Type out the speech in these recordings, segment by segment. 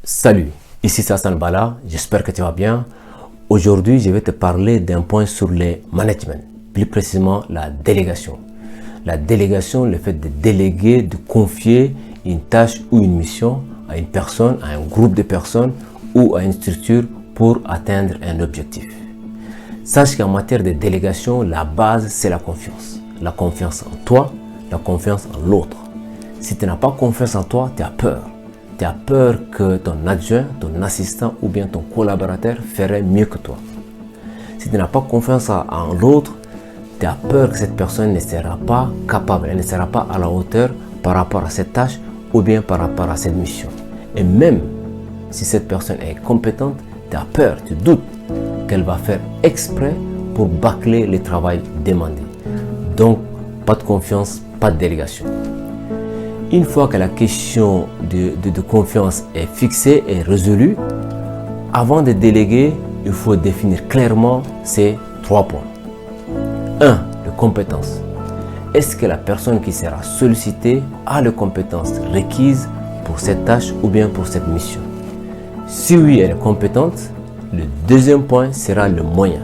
Salut, ici c'est Hassan Bala, j'espère que tu vas bien. Aujourd'hui, je vais te parler d'un point sur le management, plus précisément la délégation. La délégation, le fait de déléguer, de confier une tâche ou une mission à une personne, à un groupe de personnes ou à une structure pour atteindre un objectif. Sache qu'en matière de délégation, la base c'est la confiance. La confiance en toi, la confiance en l'autre. Si tu n'as pas confiance en toi, tu as peur. Tu as peur que ton adjoint, ton assistant ou bien ton collaborateur ferait mieux que toi. Si tu n'as pas confiance en l'autre, tu as peur que cette personne ne sera pas capable, elle ne sera pas à la hauteur par rapport à cette tâche ou bien par rapport à cette mission. Et même si cette personne est compétente, tu as peur, tu doutes qu'elle va faire exprès pour bâcler le travail demandé. Donc, pas de confiance, pas de délégation. Une fois que la question de confiance est fixée et résolue, avant de déléguer, il faut définir clairement ces 3 points. 1. Les compétences. Est-ce que la personne qui sera sollicitée a les compétences requises pour cette tâche ou bien pour cette mission? Si oui, elle est compétente, le deuxième point sera le moyen.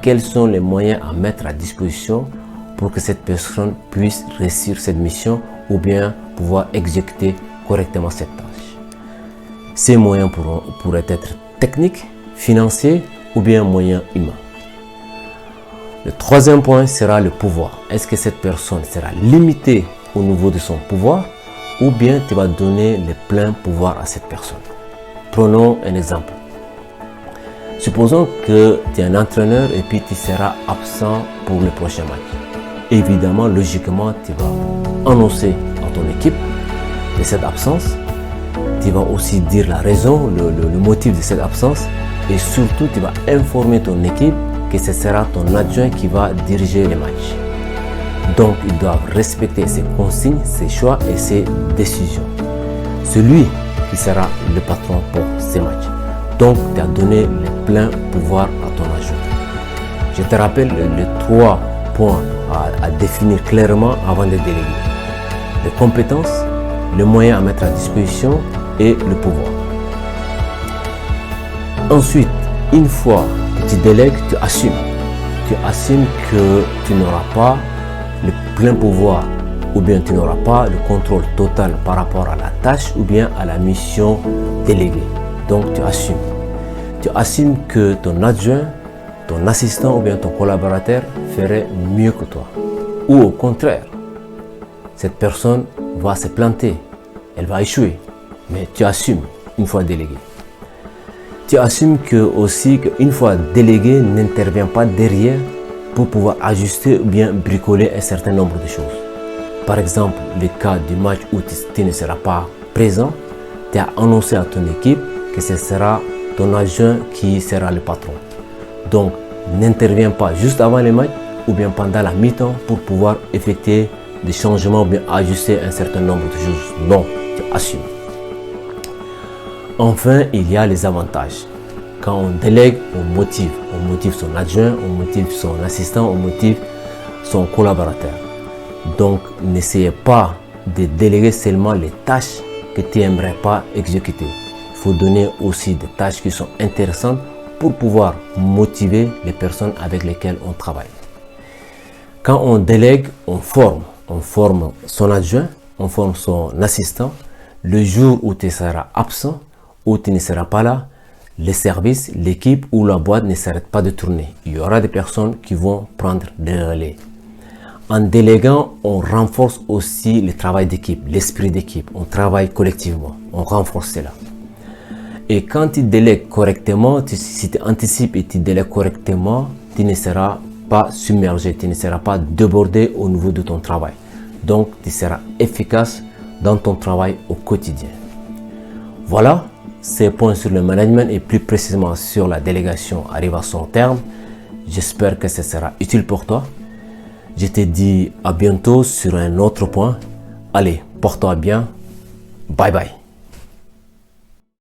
Quels sont les moyens à mettre à disposition pour que cette personne puisse réussir cette mission ou bien pouvoir exécuter correctement cette tâche? Ces moyens pourraient être techniques, financiers ou bien moyens humains. Le troisième point sera le pouvoir. Est-ce que cette personne sera limitée au niveau de son pouvoir ou bien tu vas donner le plein pouvoir à cette personne? Prenons un exemple. Supposons que tu es un entraîneur et puis tu seras absent pour le prochain match. Évidemment, logiquement, tu vas annoncer à ton équipe de cette absence. Tu vas aussi dire la raison, le motif de cette absence. Et surtout, tu vas informer ton équipe que ce sera ton adjoint qui va diriger les matchs. Donc, ils doivent respecter ses consignes, ses choix et ses décisions. Celui qui sera le patron pour ces matchs. Donc, tu as donné le plein pouvoir à ton adjoint. Je te rappelle les 3 points à définir clairement avant de déléguer. Les compétences, les moyens à mettre à disposition et le pouvoir. Ensuite, une fois que tu délègues, tu assumes. Tu assumes que tu n'auras pas le plein pouvoir ou bien tu n'auras pas le contrôle total par rapport à la tâche ou bien à la mission déléguée. Donc tu assumes. Tu assumes que ton adjoint, ton assistant ou bien ton collaborateur ferait mieux que toi. Ou au contraire, cette personne va se planter, elle va échouer. Mais tu assumes une fois délégué. Tu assumes qu'une fois délégué, n'intervient pas derrière pour pouvoir ajuster ou bien bricoler un certain nombre de choses. Par exemple, le cas du match où tu ne seras pas présent, tu as annoncé à ton équipe que ce sera ton adjoint qui sera le patron. Donc, n'interviens pas juste avant le match ou bien pendant la mi-temps pour pouvoir effectuer des changements ou bien ajuster un certain nombre de choses. Non, tu assumes. Enfin, il y a les avantages. Quand on délègue, on motive. On motive son adjoint, on motive son assistant, on motive son collaborateur. Donc, n'essayez pas de déléguer seulement les tâches que tu n'aimerais pas exécuter. Il faut donner aussi des tâches qui sont intéressantes pour pouvoir motiver les personnes avec lesquelles on travaille. Quand on délègue, on forme son adjoint, on forme son assistant. Le jour où tu seras absent, où tu ne seras pas là, les services, l'équipe ou la boîte ne s'arrêtent pas de tourner. Il y aura des personnes qui vont prendre le relais. En déléguant, on renforce aussi le travail d'équipe, l'esprit d'équipe. On travaille collectivement, on renforce cela. Et quand tu délègues correctement, si tu anticipes et tu délègues correctement, tu ne seras pas submergé, tu ne seras pas débordé au niveau de ton travail. Donc, tu seras efficace dans ton travail au quotidien. Voilà, ces points sur le management et plus précisément sur la délégation arrivent à son terme. J'espère que ce sera utile pour toi. Je te dis à bientôt sur un autre point. Allez, porte-toi bien. Bye bye.